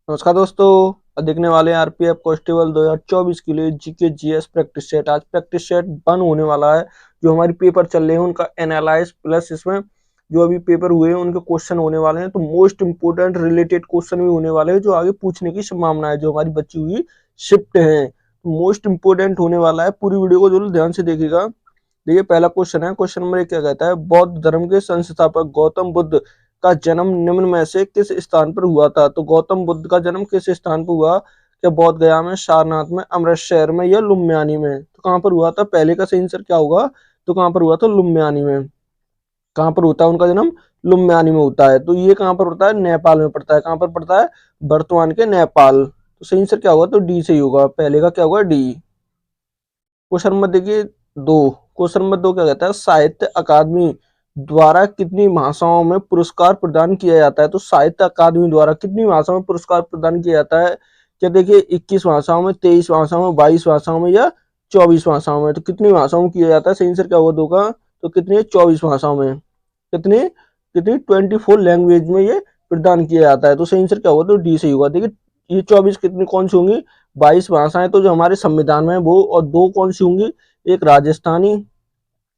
नमस्कार दोस्तों, देखने वाले हैं आरपीएफ कांस्टेबल 2024 के लिए जीके जीएस प्रैक्टिस सेट। आज प्रैक्टिस सेट बन होने वाला है। जो हमारी पेपर चल रहे हैं उनका एनालाइज प्लस इसमें जो अभी पेपर हुए हैं उनके क्वेश्चन होने वाले हैं। तो मोस्ट इंपोर्टेंट रिलेटेड क्वेश्चन भी होने वाले हैं जो आगे पूछने की संभावना है, जो हमारी बची हुई शिफ्ट है। मोस्ट इंपोर्टेंट होने वाला है, पूरी वीडियो को जरूर ध्यान से देखिएगा। देखिए, पहला क्वेश्चन है। क्वेश्चन नंबर 1 क्या कहता है? बौद्ध धर्म के संस्थापक गौतम बुद्ध का जन्म निम्न में से किस स्थान पर हुआ था? तो गौतम बुद्ध का जन्म किस स्थान पर हुआ? क्या बोध गया में, सारनाथ में, अमृतसर में या लुम्बियानी में? तो कहाँ पर हुआ था? पहले का सही आंसर क्या होगा? तो कहाँ पर हुआ था? लुम्बियानी में। कहाँ पर होता है उनका जन्म? लुम्बियानी में होता है। तो ये कहाँ पर होता है? नेपाल में पड़ता है। कहाँ पर पड़ता है? वर्तमान के नेपाल। तो सही आंसर क्या होगा? तो डी सही होगा। पहले का क्या होगा? डी। क्वेश्चन नंबर देखिए 2। क्वेश्चन नंबर 2 क्या कहता है? साहित्य अकादमी द्वारा कितनी भाषाओं में पुरस्कार प्रदान किया जाता है? तो साहित्य अकादमी द्वारा कितनी भाषाओं में पुरस्कार प्रदान किया जाता है? क्या देखिए, 21 भाषाओं में, 23 भाषाओं में, 22 भाषाओं में या 24 भाषाओं में? तो कितनी भाषाओं में किया जाता है? सही आंसर क्या होगा? दो का। तो कितनी? 24 भाषाओं में। कितनी? कितनी? 24 लैंग्वेज में ये प्रदान किया जाता है। तो सही आंसर क्या होगा? तो डी सही होगा। देखिए, ये 24 कितनी कौन सी होंगी? 22 भाषाएं तो जो हमारे संविधान में है वो, और दो कौन सी होंगी? एक राजस्थानी,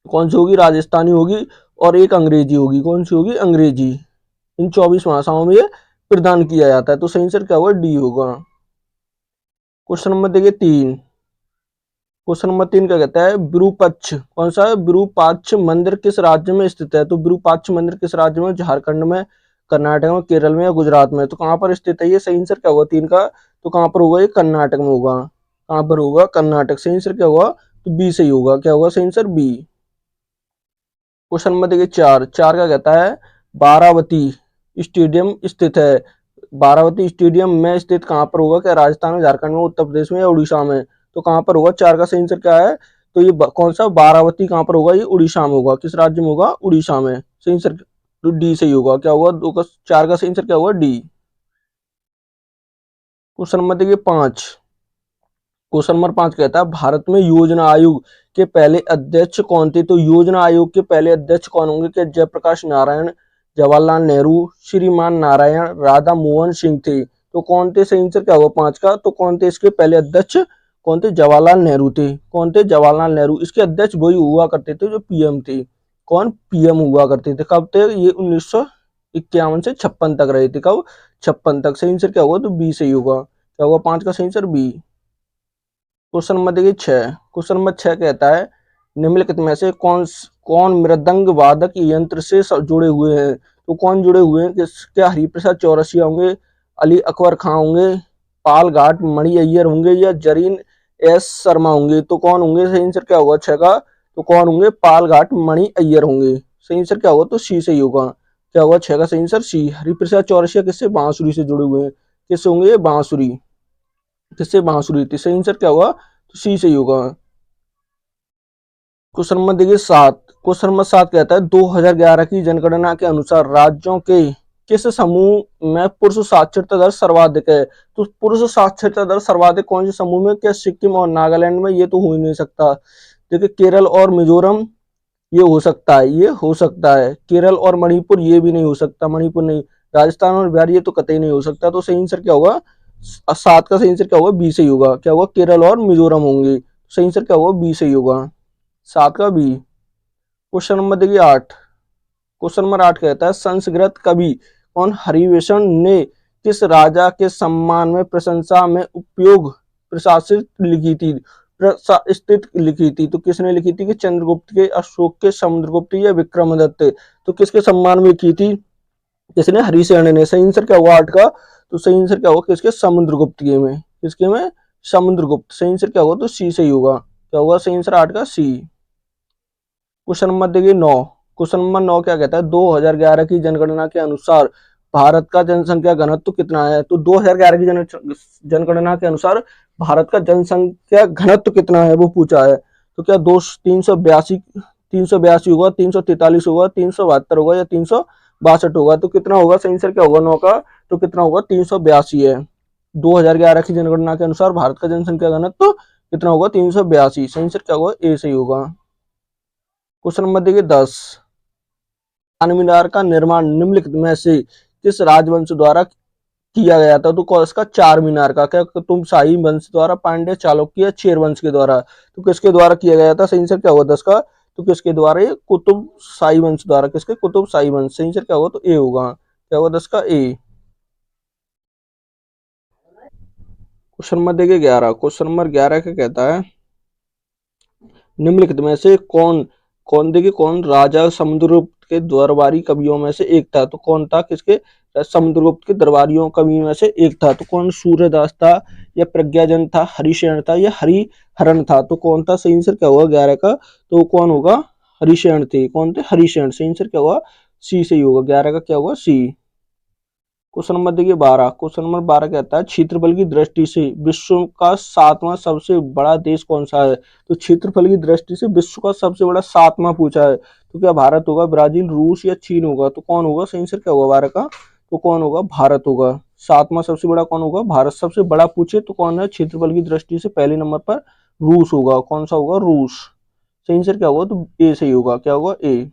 कौन सी होगी? राजस्थानी होगी। और एक अंग्रेजी होगी। कौन सी होगी? अंग्रेजी। इन 24 भाषाओं में ये प्रदान किया जाता है। तो सही आंसर क्या होगा? डी होगा। क्वेश्चन नंबर देखिए 3। क्वेश्चन नंबर 3 क्या कहता है? विरूपाक्ष, कौन सा है? विरूपाक्ष मंदिर किस राज्य में स्थित है? तो विरूपाक्ष मंदिर किस राज्य में? झारखंड में, कर्नाटक में, केरल में या गुजरात में? तो कहाँ पर स्थित है ये? सही आंसर क्या होगा 3 का? तो कहाँ पर होगा? ये कर्नाटक में होगा। कहाँ पर होगा? कर्नाटक। सही आंसर क्या होगा? तो बी सही होगा। क्या होगा सही आंसर? बी। क्वेश्चन नंबर देखिए 4। 4 क्या कहता है? बारावती स्टेडियम स्थित है। बारावती स्टेडियम में स्थित कहाँ पर होगा? क्या राजस्थान में, झारखंड में, उत्तर प्रदेश में या उड़ीसा में? तो कहाँ पर होगा? 4 का सही आंसर क्या है? तो ये कौन सा बारावती कहाँ पर होगा? ये उड़ीसा में होगा। किस राज्य में होगा? उड़ीसा में। सही आंसर तो डी सही होगा। क्या होगा? 2 का 4 का सही आंसर क्या होगा? डी। क्वेश्चन नंबर देखिए 5। क्वेश्चन नंबर 5 कहता है भारत में योजना आयोग के पहले अध्यक्ष कौन थे? तो योजना आयोग के पहले अध्यक्ष कौन होंगे? क्या जयप्रकाश नारायण, जवाहरलाल नेहरू, श्रीमान नारायण, राधा मोहन सिंह थे? तो कौन थे? सही आंसर क्या होगा 5 का? तो कौन थे इसके पहले अध्यक्ष? कौन थे? जवाहरलाल नेहरू थे। कौन थे? जवाहरलाल नेहरू। इसके अध्यक्ष वही हुआ करते थे जो पीएम थे। कौन? पीएम हुआ करते थे। कब थे ये? 1951 से 56 तक रहे थे। कब? 56 तक। सही आंसर क्या होगा? तो बी सही होगा। क्या होगा 5 का सही आंसर? बी। क्वेश्चन नंबर देखिए 6। क्वेश्चन नंबर 6 कहता है निम्नलिखित में से कौन मृदंग वादक यंत्र से जुड़े हुए हैं? तो कौन जुड़े हुए हैं? क्या हरिप्रसाद चौरसिया होंगे, अली अकबर खां होंगे, पाल घाट मणि अय्यर होंगे या जरीन एस शर्मा होंगे? तो कौन होंगे? सही आंसर क्या होगा 6 का? तो कौन होंगे? पाल घाट मणि अय्यर होंगे। सही आंसर क्या होगा? तो सी सही होगा। क्या होगा 6 का सही आंसर? सी। हरिप्रसाद चौरसिया किससे? बांसुरी से जुड़े हुए हैं। किससे होंगे ये? बांसुरी। किससे? बांसुरी थी। सही आंसर क्या होगा? तो सी सही होगा। क्वेश्चन नंबर देखिए 7। क्वेश्चन नंबर 7 कहता है 2011 की जनगणना के अनुसार राज्यों के किस समूह में पुरुष साक्षरता दर सर्वाधिक है? तो पुरुष साक्षरता दर सर्वाधिक कौन से समूह में? क्या सिक्किम और नागालैंड में? ये तो हो ही नहीं सकता। देखिए, केरल और मिजोरम ये हो सकता है, ये हो सकता है। केरल और मणिपुर ये भी नहीं हो सकता, मणिपुर नहीं। राजस्थान और बिहार ये तो कतई नहीं हो सकता। तो सही आंसर क्या होगा? 7 का सही आंसर क्या होगा? बी सही होगा। क्या होगा? केरल और मिजोरम होंगे। सही आंसर क्या होगा? बी सही होगा। 7 का बी। क्वेश्चन नंबर देखिए 8। क्वेश्चन नंबर 8 कहता है संस्कृत कवि कौन हरिवेशन ने किस राजा के सम्मान में प्रशंसा में उपयोग प्रशासित लिखी थी? स्थित लिखी थी। तो किसने लिखी थी? कि चंद्रगुप्त के, अशोक के, समुद्रगुप्त या विक्रमादित्य? तो किसके सम्मान में लिखी थी? किसने? हरिसेन ने। सही आंसर क्या हुआ 8 का? तो सही आंसर क्या होगा? किसके? समुद्रगुप्त के में। किसके में? समुद्रगुप्त। सही आंसर क्या होगा? तो सी सही होगा। क्या होगा सही आंसर 8 का? सी। क्वेश्चन नंबर देखिए 9। क्वेश्चन नंबर 9 क्या कहता है? 2011 की जनगणना के अनुसार भारत का जनसंख्या घनत्व कितना है? तो 2011 की जनगणना के अनुसार भारत का जनसंख्या घनत्व कितना है वो पूछा है। तो क्या 382 होगा, 343 होगा, 372 होगा या 362 होगा? तो कितना होगा? सही आंसर क्या होगा 9 का? तो कितना होगा? 382 है। 2011 की जनगणना के अनुसार भारत का जनसंख्या घनत्व कितना होगा? 382। सही आंसर क्या होगा? ए सही होगा। क्वेश्चन नंबर देखिए 10। चार मीनार का निर्माण निम्नलिखित में से किस राजवंश द्वारा किया गया था, तो कौन इसका चार मीनार का, क्या तुम शाही वंश द्वारा, पांड्य, चालुक्य, चेर वंश के द्वारा, तो किसके द्वारा किया गया था? सही आंसर क्या होगा 10 का? तो किसके द्वारा? ये कुतुब शाही वंश द्वारा। किसके? कुतुब शाही वंश। सही आंसर क्या होगा? तो ए होगा। क्या होगा 10 का? ए। क्वेश्चन नंबर देखिए 11। क्वेश्चन नंबर 11 क्या कहता है? निम्नलिखित में से कौन कौन देखिए कौन राजा समुद्रगुप्त के दरबारी कवियों में से एक था? तो कौन था? किसके? समुद्रगुप्त के दरबारियों कवियों में से एक था। तो कौन? सूर्यदास था, या प्रज्ञाजन था, हरिशयन था, या हरिहरन था? तो कौन था? सही आंसर क्या होगा 11 का? तो कौन होगा? हरिशयन थे। कौन थे? हरिशयन। सही आंसर क्या होगा? सी सही होगा। 11 का क्या होगा? सी। क्वेश्चन नंबर देखिए 12। क्वेश्चन नंबर 12 कहता है क्षेत्रफल की दृष्टि से विश्व का सातवां सबसे बड़ा देश कौन सा है? तो क्षेत्रफल की दृष्टि से विश्व का सबसे बड़ा सातवां पूछा है, तो क्या भारत होगा, ब्राजील, रूस या चीन होगा? तो कौन होगा? सही आंसर क्या होगा 12 का? तो कौन होगा? भारत होगा। सातवां सबसे बड़ा कौन होगा? भारत। सबसे बड़ा पूछे तो कौन है क्षेत्रफल की दृष्टि से पहले नंबर पर? रूस होगा। कौन सा होगा? रूस। सही आंसर क्या होगा? तो ए सही होगा। क्या होगा? ए।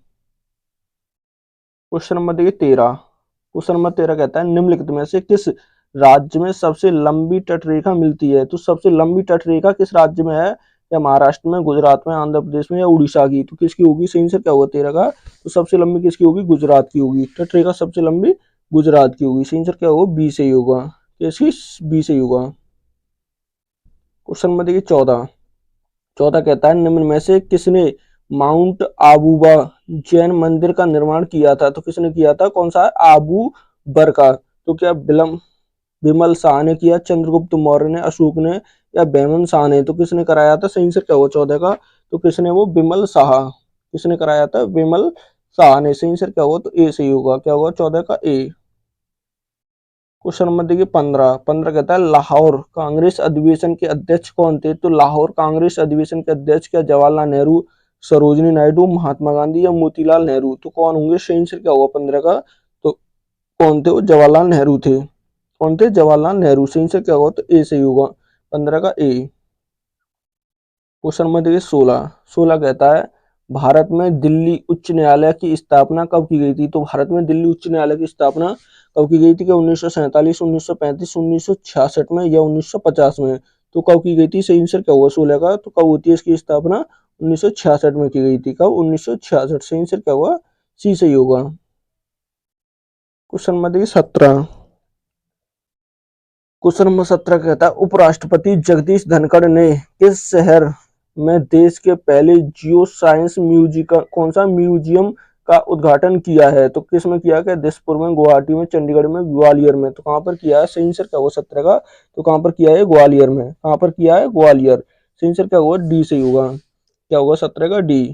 क्वेश्चन नंबर देखिए 13। क्वेश्चन नंबर 13 कहता है निम्नलिखित में से किस राज्य में सबसे लंबी तटरेखा मिलती है? तो सबसे लंबी तटरेखा किस राज्य में है? या महाराष्ट्र में, गुजरात में, आंध्र प्रदेश में, या उड़ीसा की? तो किसकी होगी? सही आंसर क्या होगा 13 का? तो सबसे लंबी किसकी होगी? गुजरात की होगी। तटरेखा सबसे लंबी गुजरात की होगी। सही आंसर क्या होगा? बी सही होगा। किसकी? बी सही होगा। क्वेश्चन नंबर देखिए 14। 14 कहता है निम्न में से किसने माउंट आबूबा जैन मंदिर का निर्माण किया था? तो किसने किया था? कौन सा है? आबू बर का। तो क्या विमल शाह ने किया, चंद्रगुप्त मौर्य ने, अशोक ने, या बैमन शाह ने? तो किसने कराया था? सही आंसर क्या होगा 14 का? तो किसने? वो विमल शाह। किसने कराया था? विमल शाह ने। सही आंसर क्या होगा? तो ए सही होगा। क्या होगा 14 का? ए। क्वेश्चन नंबर देखिए 15। 15 कहता है लाहौर कांग्रेस अधिवेशन के अध्यक्ष कौन थे? तो लाहौर कांग्रेस अधिवेशन के अध्यक्ष क्या जवाहरलाल नेहरू, सरोजिनी नायडू, महात्मा गांधी, या मोतीलाल नेहरू? तो कौन होंगे? सही आंसर क्या होगा 15 का? तो कौन थे? वो जवाहरलाल नेहरू थे। कौन थे? जवाहरलाल नेहरू। सही आंसर क्या होगा? तो ए सही होगा। 15 का ए। क्वेश्चन नंबर देखिए 16। 16 कहता है भारत में दिल्ली उच्च न्यायालय की स्थापना कब की गई थी? तो भारत में दिल्ली उच्च न्यायालय की स्थापना कब की गई थी? क्या 1947, 1935, 1966 में, या 1950 में? तो कब की गई थी? सही आंसर क्या होगा 16 का? तो कब होती है इसकी स्थापना? 1966 में की गई थी। कब? 1966। सही आंसर क्या होगा? सी सही होगा। क्वेश्चन नंबर देखिए 17। क्वेश्चन नंबर 17 कहता है उपराष्ट्रपति जगदीश धनखड़ ने किस शहर में देश के पहले जियो साइंस म्यूजियम, कौन सा म्यूजियम का उद्घाटन किया है? तो किस में किया? क्या दिसपुर में, गुवाहाटी में, चंडीगढ़ में, ग्वालियर में? तो कहाँ पर किया है? सही आंसर क्या होगा 17 का? तो कहाँ पर किया है? ग्वालियर में। कहाँ पर किया है? ग्वालियर। सही आंसर क्या होगा? डी सही होगा। क्या होगा 17 का? डी।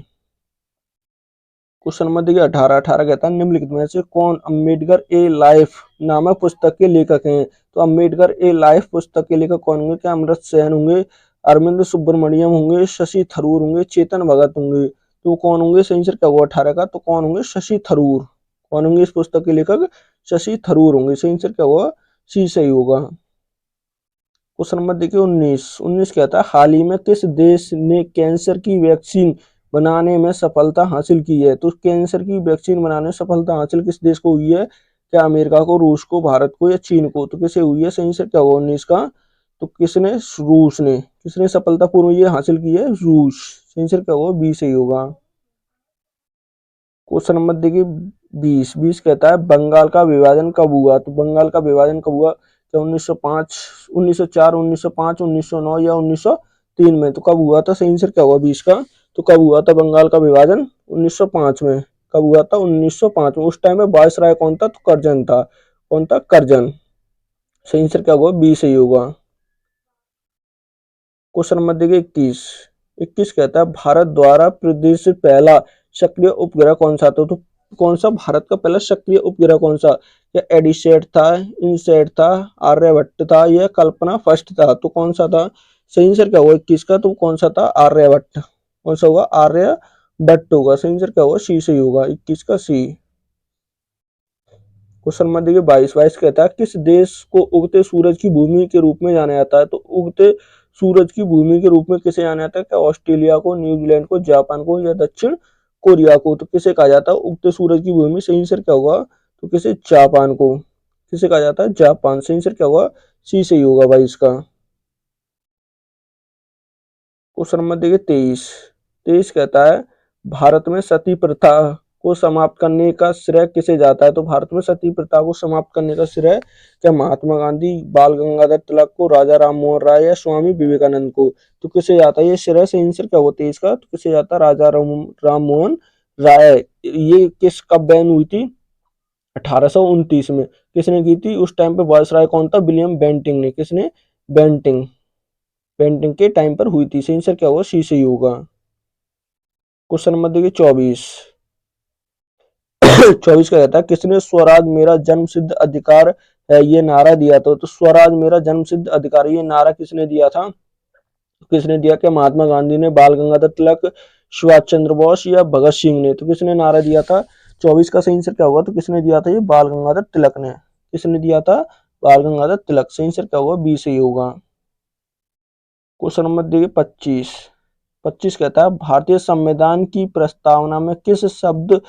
क्वेश्चन नंबर देखिए 18। 18 कहता है निम्नलिखित में से कौन अम्बेडकर ए लाइफ नामक पुस्तक के लेखक हैं? तो अम्बेडकर ए लाइफ पुस्तक के लेखक कौन होंगे? क्या अमृत सेन होंगे, अरविंद सुब्रमण्यम होंगे, शशि थरूर होंगे, चेतन भगत होंगे? तो कौन होंगे? सही आंसर क्या होगा 18 का? तो कौन होंगे? शशि थरूर। कौन होंगे इस पुस्तक के लेखक? शशि थरूर होंगे। सही आंसर क्या होगा? सी सही होगा। क्वेश्चन नंबर देखिए 19। 19 कहता है हाल ही में किस देश ने कैंसर की वैक्सीन बनाने में सफलता हासिल की है? तो कैंसर की वैक्सीन बनाने में सफलता हासिल किस देश को हुई है? क्या अमेरिका को, रूस को, भारत को, या चीन को? तो किसे हुई है? सही आंसर क्या होगा 19 का? तो किसने? रूस ने। किसने सफलतापूर्वक ये हासिल की है? रूस। सही आंसर क्या होगा? बी सही होगा। क्वेश्चन नंबर देखिए 20। 20 कहता है बंगाल का विभाजन कब हुआ? तो बंगाल का विभाजन कब हुआ? क्या 1905, 1904, 1905, 1909, या 1903 में? तो कब हुआ था? सही आंसर क्या होगा 20 का? तो कब हुआ था बंगाल का विभाजन? 1905 में। कब हुआ था? 1905 में। उस टाइम में वायसराय कौन था? तो करजन था। कौन था? करजन। सही आंसर क्या होगा? बी सही होगा। क्वेश्चन नंबर देखिए 21। 21 कहता है भारत द्वारा प्रदेश से पहला सक्रिय उपग्रह कौन सा था? तो कौन सा भारत का पहला सक्रिय उपग्रह कौन सा? या एडिसेट था, इनसेट था, आर्यभट्ट था, या कल्पना फर्स्ट था? तो कौन सा था? सही आंसर क्या होगा 21 का? तो कौन सा था? आर्यभट्ट। कौन सा होगा? आर्यभट्ट होगा। सही आंसर क्या होगा? सी सही होगा। 21 का सी। क्वेश्चन नंबर देखिए 22। 22 कहता है किस देश को उगते सूरज की भूमि के रूप में जाना जाता है? तो उगते सूरज की भूमि के रूप में किसे जाना जाता है? क्या ऑस्ट्रेलिया को, न्यूजीलैंड को, जापान को, या दक्षिण कोरिया को? तो किसे कहा जाता है उगते सूरज की भूमि? सही आंसर क्या होगा? तो किसे? जापान को। किसे कहा जाता है? जापान। सही आंसर क्या होगा? सी सही होगा भाई इसका। क्वेश्चन नंबर देखिए 23। 23 कहता है भारत में सती प्रथा को समाप्त करने का श्रेय किसे जाता है? तो भारत में सती प्रथा को समाप्त करने का श्रेय क्या महात्मा गांधी, बाल गंगाधर तिलक को, राजा राम मोहन राय या स्वामी विवेकानंद को? तो किसे जाता है ये श्रेय? सही आंसर क्या होता है इसका? तो किसे जाता है? राजा राम मोहन राय। ये किस कब बैन हुई थी? 1829 में। किसने की थी? उस टाइम पे वायसराय कौन था? विलियम बेंटिंग ने। किसने? बेंटिंग। पेंटिंग के टाइम पर हुई थी। सही आंसर क्या होगा? सी सही होगा। क्वेश्चन नंबर देखिए 24। 24 का कहता है किसने स्वराज मेरा जन्म सिद्ध अधिकार है ये नारा दिया था? तो स्वराज मेरा जन्म सिद्ध अधिकार ये नारा किसने दिया था? किसने दिया? क्या महात्मा गांधी ने, बाल गंगाधर तिलक, सुभाष चंद्र बोस या भगत सिंह ने? तो किसने नारा दिया था? 24 का सही आंसर क्या होगा? तो किसने दिया था? ये बाल गंगाधर तिलक ने। किसने दिया था? बाल गंगाधर तिलक। सही आंसर क्या होगा? बी सही होगा। क्वेश्चन नंबर देखिए 25। 25 कहता है भारतीय संविधान की प्रस्तावना में किस शब्द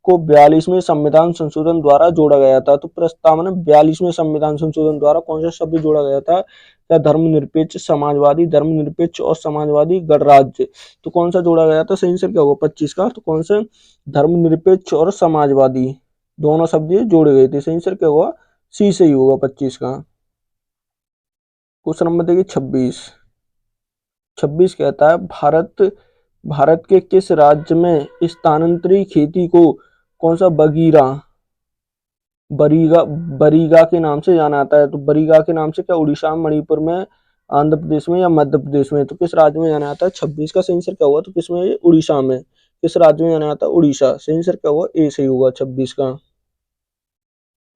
को 42वें संविधान संशोधन द्वारा जोड़ा गया था? तो प्रस्तावना 42वें संविधान संशोधन द्वारा कौन सा शब्द जोड़ा गया था? क्या धर्मनिरपेक्ष, समाजवादी, धर्मनिरपेक्ष और समाजवादी, गणराज्य? तो कौन सा जोड़ा गया था? सही आंसर क्या होगा 25 का? तो कौन सा? धर्मनिरपेक्ष और समाजवादी दोनों शब्द ये जोड़े गए थे। सही आंसर क्या होगा? सी सही होगा 25 का। क्वेश्चन नंबर देखिए 26। 26 कहता है भारत के किस राज्य में स्थानांतरी खेती को कौन सा बगीरा बरीगा बरीगा के नाम से जाना जाता है? तो बरीगा के नाम से क्या उड़ीसा, मणिपुर में, आंध्र प्रदेश में या मध्य प्रदेश में? तो किस राज्य में जाना जाता है? 26 का सही आंसर क्या होगा? तो किसमें? उड़ीसा में। किस राज्य में जाना जाता है? उड़ीसा। सही आंसर क्या होगा? ए सही होगा 26 का।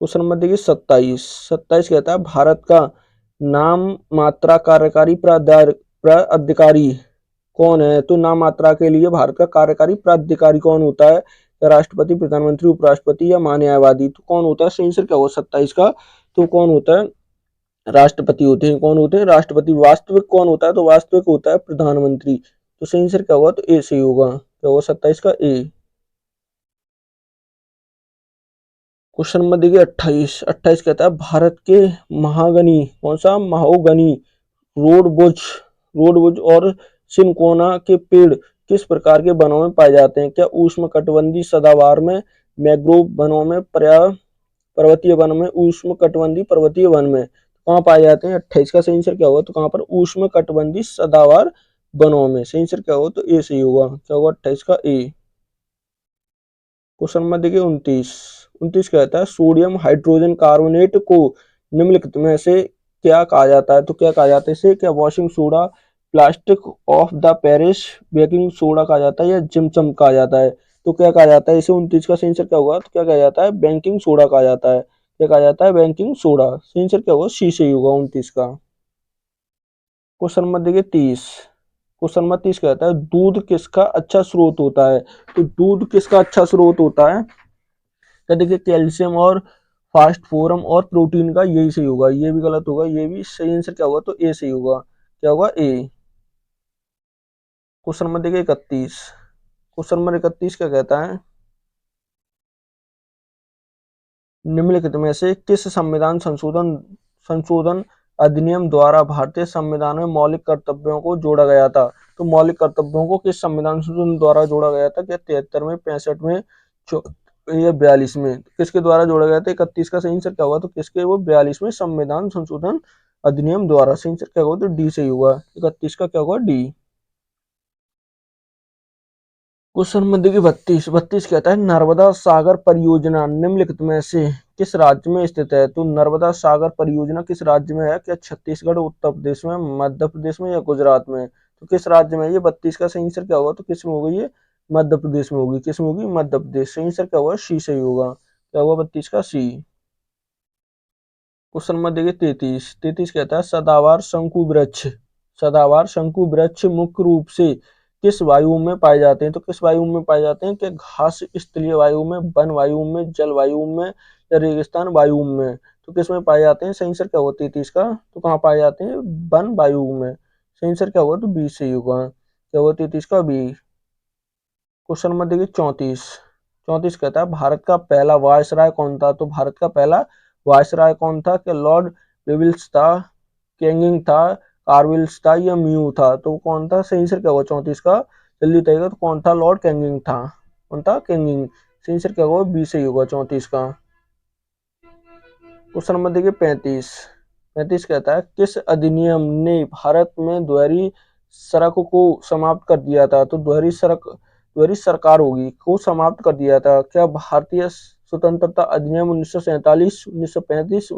क्वेश्चन नंबर देखिए 27। 27 कहता है भारत का नाम मात्रा कार्यकारी प्राधिकारी कौन है? तो नाम मात्रा के लिए भारत का कार्यकारी प्राधिकारी कौन होता है? या राष्ट्रपति, प्रधानमंत्री, उपराष्ट्रपति या महान्यायवादी? तो कौन होता है? सही आंसर क्या होगा 27 का? तो कौन होता है? राष्ट्रपति होते हैं। कौन होते हैं? राष्ट्रपति। वास्तविक कौन होता है? तो वास्तविक होता है प्रधानमंत्री। तो सही आंसर क्या होगा? तो ए सही होगा। क्या होगा 27 का? ए। क्वेश्चन नंबर देखिए 28। 28 कहता है भारत के महागनी कौन सा? महोगनी, रोडबुज और सिनकोना के पेड़ किस प्रकार के वनों में पाए जाते हैं? क्या उष्णकटिबंधीय सदाबहार में, मैंग्रोव वनों में, पर्वतीय वन में, उष्णकटिबंधीय पर्वतीय वन में? कहाँ पाए जाते हैं? 28 का सही आंसर क्या होगा? तो कहाँ पर? उष्णकटिबंधीय सदाबहार वनों में। सही आंसर क्या होगा? तो ए सही होगा। क्या होगा 28 का? ए। क्वेश्चन नंबर देखिए 29। 29 कहता है सोडियम हाइड्रोजन कार्बोनेट को निम्नलिखित में से क्या कहा जाता है? तो क्या कहा जाता है इसे? क्या washing soda, plastic of the Paris, baking soda कहा जाता है या जिमसम कहा जाता है? तो क्या कहा जाता है इसे? 29 का सही आंसर क्या होगा? तो क्या कहा जाता है? बेकिंग सोडा कहा जाता है। क्या कहा जाता है? Baking soda. सही आंसर क्या होगा? सी सही होगा 29 का। क्वेश्चन नंबर देखिए 30। क्वेश्चन नंबर 30 कहता है दूध किसका अच्छा स्रोत होता है? तो दूध किसका अच्छा स्रोत होता है? क्या देखिए कैल्शियम और फास्फोरम और प्रोटीन का। यही सही होगा। ये भी गलत होगा। ये भी सही आंसर क्या होगा? तो ए सही होगा। क्या होगा? ए। क्वेश्चन नंबर देखिए 31। क्वेश्चन नंबर 31 क्या कहता है निम्नलिखित में से किस संविधान संशोधन संशोधन अधिनियम द्वारा भारतीय संविधान में मौलिक कर्तव्यों को जोड़ा गया था? तो मौलिक कर्तव्यों को किस संविधान संशोधन द्वारा जोड़ा गया था? क्या 73 में, 65 में, या 42 में? किसके द्वारा जोड़ा गया था? 31 का सही आंसर क्या होगा? तो किसके? वो 42वें संविधान संशोधन अधिनियम द्वारा। सही आंसर क्या होगा? तो डी सही होगा। 31 का क्या होगा? डी। क्वेश्चन नंबर देखिए 32। 32 कहता है नर्मदा सागर परियोजना निम्नलिखित में से किस राज्य में स्थित है? तो नर्मदा सागर परियोजना किस राज्य में है? क्या छत्तीसगढ़, उत्तर प्रदेश में, मध्य प्रदेश में या गुजरात में? तो किस राज्य में? ये 32 का सही आंसर क्या होगा? तो किस में होगी ये? मध्य प्रदेश में होगी। किस में होगी? मध्य प्रदेश। सही आंसर क्या होगा? सी सही होगा। क्या होगा 32 का? सी। क्वेश्चन नंबर देखिए 33। 33 कहता है सदाबहार शंकु वृक्ष मुख्य रूप से किस वायु में पाए जाते हैं? तो किस वायु में पाए जाते हैं? कि घास स्थलीय वायु में, वन वायु में, जल वायु में या रेगिस्तान वायु में? तो किस में पाए जाते हैं? सही आंसर क्या होगा 33 का? तो कहाँ पाए जाते हैं? वन वायु में। सही आंसर क्या होगा? तो बी सही होगा। क्या होगा 33 का? बी। क्वेश्चन नंबर देखिए 34। 34 कहता है भारत का पहला वायसराय कौन था? तो भारत का पहला वायसराय कौन था? क्या लॉर्ड बेविल्स था, कैनिंग था, कार्विल्स था या म्यू था? तो कौन था? सही आंसर क्या होगा 34 का? जल्दी बताइएगा। तो कौन था? लॉर्ड कैनिंग था। कौन था? कैनिंग। सही आंसर क्या होगा? बी सही होगा 34 का। क्वेश्चन नंबर देखिए 35। 35 कहता है किस अधिनियम ने भारत में दोहरी सड़क को समाप्त कर दिया था? तो दोहरी सरकार होगी को समाप्त कर दिया था। क्या भारतीय स्वतंत्रता अधिनियम 1947, 1935,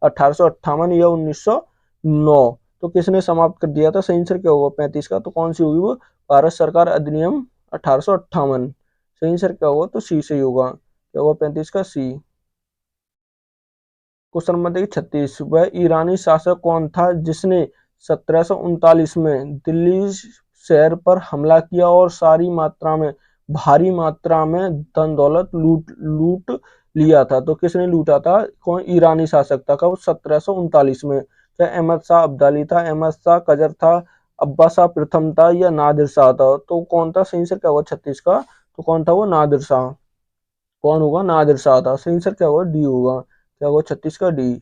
1858 या 1909? तो किसने समाप्त कर दिया था? सही आंसर क्या होगा 35 का? तो कौन सी होगी वो? भारत सरकार अधिनियम 1858। सही आंसर क्या होगा? तो सी सही होगा। क्या होगा 35 का? सी। क्वेश्चन नंबर देखिए 36। वह ईरानी शासक कौन था जिसने 1739 में दिल्ली शहर पर हमला किया और भारी मात्रा में धन दौलत लूट लूट लिया था? तो किसने लूटा था? कौन ईरानी शासक था? कब? 1739 में। क्या अहमद शाह अब्दाली था, अहमद शाह कजर था, अब्बास शाह प्रथम था या नादिर शाह था? तो कौन था? सही आंसर क्या होगा 36 का? तो कौन था वो? नादिर शाह। कौन होगा? नादिर शाह था। सही आंसर क्या होगा? डी होगा। क्या होगा 36 का? डी।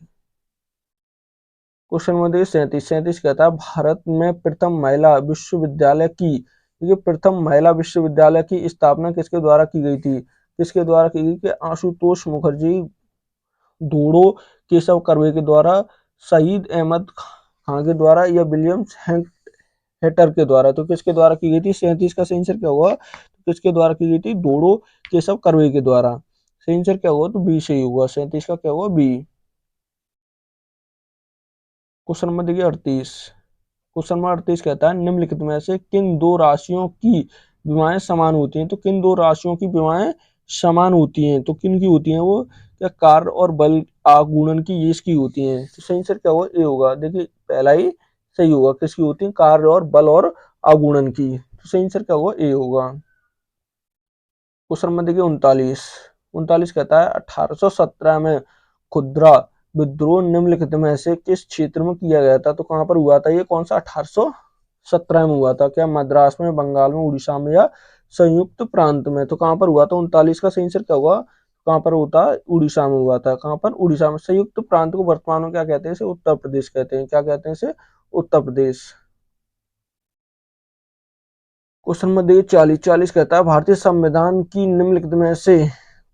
क्वेश्चन नंबर देखिए 37। 37 कहता है भारत में प्रथम महिला विश्वविद्यालय की, देखिए प्रथम महिला विश्वविद्यालय की स्थापना किसके द्वारा की गई थी? किसके द्वारा की गई? कि आशुतोष मुखर्जी, धोड़ो केशव कर्वे के द्वारा, शहीद अहमद खां के द्वारा या विलियम हेटर के द्वारा? तो किसके द्वारा की गई थी? 37 का सही आंसर क्या होगा? तो किसके द्वारा की गई थी? धोड़ो केशव कर्वे के द्वारा। सही आंसर क्या होगा? तो बी सही होगा। 37 का क्या होगा? बी। क्वेश्चन नंबर देखिए 38। क्वेश्चन नंबर 38 कहता है निम्नलिखित में से किन दो राशियों की विमाएं समान होती हैं? तो किन दो राशियों की विमाएं समान होती हैं? तो किन की होती हैं वो? क्या कार्य और बल आगुणन की, ये इसकी होती हैं? तो सही आंसर क्या होगा? ए होगा। देखिए पहला ही सही होगा। किसकी होती है? कार्य और बल और आगुणन की। तो सही आंसर क्या होगा? ए होगा। क्वेश्चन नंबर देखिए 39। 39 कहता है 1817 में खुदरा विद्रोह निम्नलिखित में से किस क्षेत्र में किया गया था? तो कहां पर हुआ था? ये कौन सा 1817 में हुआ था? क्या मद्रास में, बंगाल में, उड़ीसा में या संयुक्त प्रांत में? तो कहां पर हुआ था? 39 का सही आंसर क्या होगा? कहां पर होता है? उड़ीसा में हुआ था। कहां पर? उड़ीसा में। संयुक्त प्रांत को वर्तमान में क्या कहते हैं? इसे उत्तर प्रदेश कहते हैं। क्या कहते हैं इसे? उत्तर प्रदेश। क्वेश्चन नंबर देखिए 40। 40 कहता है भारतीय संविधान की निम्नलिखित में से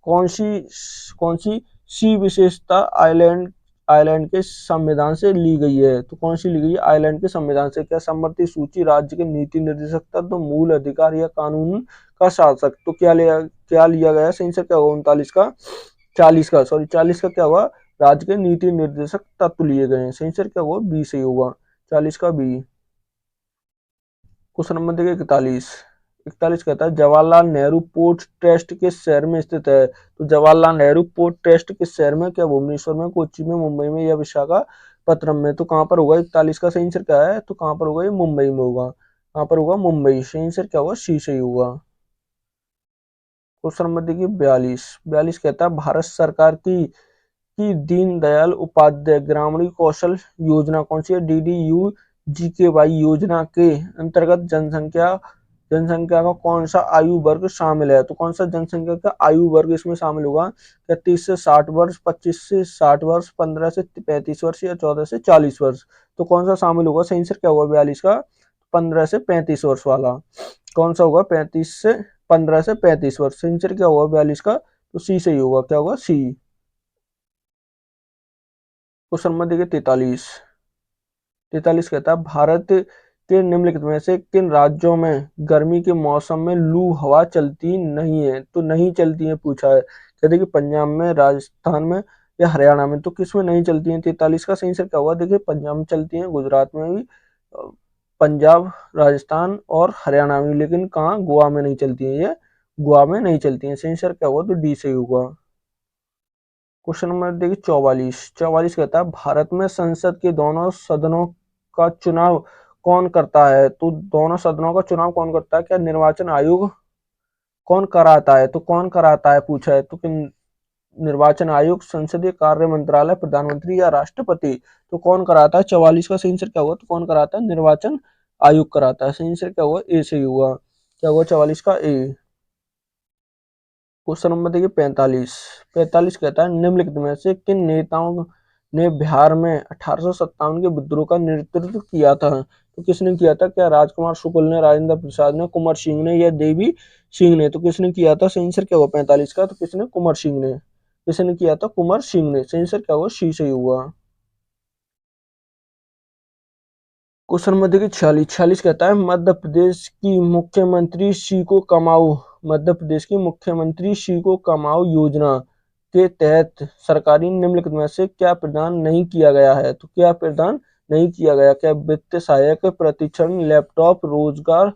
कौन सी कौन सी सी विशेषता आयरलैंड आयरलैंड के संविधान से ली गई है? तो कौन सी ली गई है आयरलैंड के संविधान से? क्या सम्मति सूची, राज्य के नीति निर्देशक तत्व, मूल अधिकार या कानून का शासक? तो क्या लिया गया? सही आंसर क्या होगा 39 का? 40 का, सॉरी 40 का क्या हुआ? राज्य के नीति निर्देशक तत्व लिए गए हैं। सही आंसर क्या होगा? बी सही होगा। 40 का बी। क्वेश्चन नंबर देखिए 41। 41 कहता है जवाहरलाल नेहरू पोर्ट ट्रस्ट किस शहर में स्थित है? तो जवाहरलाल नेहरू पोर्ट ट्रस्ट किस शहर में? क्या भुवनेश्वर में, कोच्चि में, मुंबई में या विशाखापत्तनम में? तो कहां पर होगा? 41 का सही आंसर क्या है? तो कहां पर होगा? ये मुंबई में होगा। कहां पर होगा? मुंबई। सही आंसर क्या होगा? सी सही होगा। क्वेश्चन नंबर देखिए 42। 42 कहता है भारत सरकार की दीनदयाल उपाध्याय ग्रामीण कौशल योजना कौन सी है? DDU GKY योजना के अंतर्गत जनसंख्या का कौन सा आयु वर्ग शामिल है? तो कौन सा जनसंख्या का आयु वर्ग इसमें शामिल होगा? क्या 30 से 60 वर्ष, 25 से 60 वर्ष, 15 से 35 वर्ष या 14 से 40 वर्ष? तो कौन सा शामिल होगा? सही आंसर क्या होगा 42 का? 15 से 35 वर्ष वाला। कौन सा होगा? 15 से 35 वर्ष। सही आंसर क्या होगा 42 का? तो सी सही होगा। क्या होगा? सी। क्वेश्चन नंबर देखिए 43। 43 कहता है भारत के निम्नलिखित में से किन राज्यों में गर्मी के मौसम में लू हवा चलती नहीं है? तो नहीं चलती है पूछा है। क्या देखिए पंजाब में, राजस्थान में या हरियाणा में? तो किस में नहीं चलती है? 43 का सही आंसर क्या हुआ? देखिए पंजाब में चलती है, गुजरात में भी, पंजाब, राजस्थान और हरियाणा में, लेकिन कहाँ? गोवा में नहीं चलती है ये। गोवा में नहीं चलती है। सही आंसर क्या हुआ? तो डी सही होगा। क्वेश्चन नंबर देखिए 44। 44 कहता है भारत में संसद के दोनों सदनों का चुनाव कौन करता है? तो दोनों सदनों का चुनाव कौन करता है? क्या निर्वाचन आयोग कौन कराता है? तो कौन कराता है पूछा है। तो निर्वाचन आयोग, संसदीय कार्य मंत्रालय, प्रधानमंत्री या राष्ट्रपति? तो कौन कराता है? 44 का सही आंसर क्या हुआ? तो कौन कराता है? निर्वाचन आयोग कराता है। सही आंसर क्या हुआ? ए सही हुआ। क्या हुआ 44 का? ए। क्वेश्चन नंबर देखिए 45 कहता है निम्नलिखित में से किन नेताओं ने बिहार में 1857 के विद्रोह का नेतृत्व किया था। तो किसने किया था? क्या राजकुमार शुक्ल ने, राजेंद्र प्रसाद ने, कुंवर सिंह ने या देवी सिंह ने? तो किसने किया था? सही आंसर क्या हुआ 45 का? तो किसने? कुंवर सिंह ने। किसने किया था? कुंवर सिंह ने। सही आंसर क्या हुआ? सी सही हुआ। क्वेश्चन नंबर देखिए 46 कहता है मध्य प्रदेश की मुख्यमंत्री सीको कमाऊ, मध्य प्रदेश की मुख्यमंत्री सीको कमाऊ योजना के तहत सरकारी निम्नलिखित में से क्या प्रदान नहीं किया गया है? तो क्या प्रदान नहीं किया गया? क्या वित्त सहायक, प्रशिक्षण, लैपटॉप, रोजगार,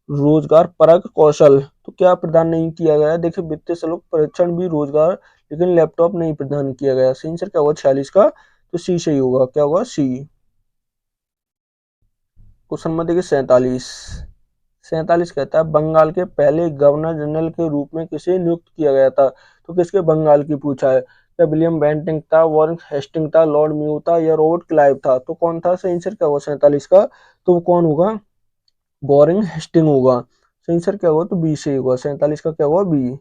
रोजगार परक कौशल? तो क्या प्रदान नहीं किया गया? देखिए वित्तीय सहयोग, प्रशिक्षण भी, रोजगार, लेकिन लैपटॉप नहीं प्रदान किया गया। सही आंसर क्या होगा 46 का? तो सी सही होगा। क्या होगा? सी। क्वेश्चन नंबर देखिए 47 कहता है बंगाल के पहले गवर्नर जनरल के रूप में किसे नियुक्त किया गया था? तो किसके बंगाल की पूछा है? क्या विलियम बेंटिंक था, वॉरेन हेस्टिंग था, लॉर्ड म्यू था या रॉबर्ट क्लाइव था? तो कौन था? सही आंसर क्या होगा 47 का? तो वो कौन होगा? वॉरेन हेस्टिंग होगा। सही आंसर क्या होगा? तो बी से होगा। 47 का क्या होगा? बी।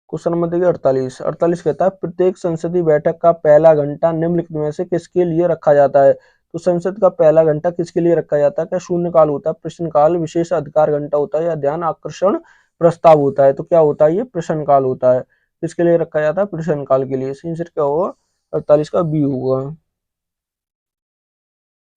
क्वेश्चन नंबर देखिए 48 कहता है प्रत्येक संसदीय बैठक का पहला घंटा निम्नलिखित में से किसके लिए रखा जाता है? तो संसद का पहला घंटा किसके लिए रखा जाता है? क्या शून्यकाल होता है, प्रश्नकाल, विशेष अधिकार घंटा होता है या ध्यान आकर्षण प्रस्ताव होता है? तो क्या होता है? ये प्रश्नकाल होता है। किसके लिए रखा जाता है? प्रश्नकाल के लिए। सही आंसर क्या होगा? 48 का बी होगा।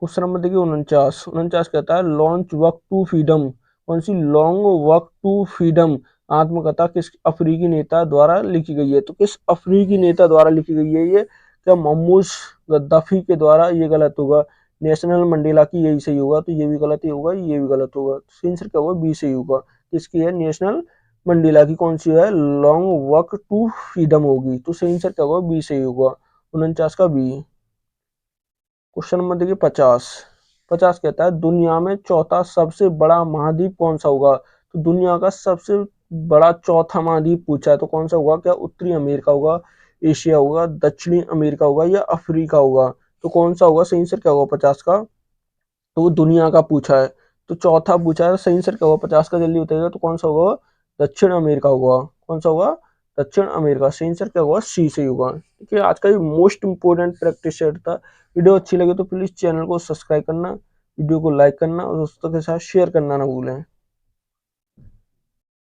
क्वेश्चन नंबर देखिए 49 कहता है लॉन्च वॉक टू फ्रीडम, कौन सी? लॉन्ग वॉक टू फ्रीडम आत्मकथा किस अफ्रीकी नेता द्वारा लिखी गई है? तो किस अफ्रीकी नेता द्वारा लिखी गई है ये? क्या मोहम्मद गद्दाफी के द्वारा? ये गलत होगा। नेशनल मंडेला की, यही सही होगा। तो ये भी गलत ही होगा, ये भी गलत होगा। तो आंसर क्या होगा? बी सही होगा। किसकी है? नेशनल मंडेला की। कौन सी है? लॉन्ग वॉक टू फ्रीडम होगी। तो सही आंसर क्या होगा? बी सही होगा। 49 का बी। क्वेश्चन नंबर देखिए 50 कहता है दुनिया में चौथा सबसे बड़ा महाद्वीप कौन सा होगा? तो दुनिया का सबसे बड़ा चौथा महाद्वीप पूछा है, तो कौन सा होगा? क्या उत्तरी अमेरिका होगा, एशिया होगा, दक्षिणी अमेरिका होगा या अफ्रीका होगा? तो कौन सा होगा? सही आंसर क्या होगा 50 का? तो वो दुनिया का पूछा है, तो चौथा पूछा है। सही आंसर क्या होगा 50 का? जल्दी बताइएगा। तो कौन सा होगा? दक्षिण अमेरिका होगा। कौन सा होगा? दक्षिण अमेरिका। सही आंसर क्या होगा? सी सही होगा। देखिए आज का ये मोस्ट इंपोर्टेंट प्रैक्टिस सेट था। वीडियो अच्छी लगे तो प्लीज चैनल को सब्सक्राइब करना, वीडियो को लाइक करना और दोस्तों के साथ शेयर करना ना भूलें।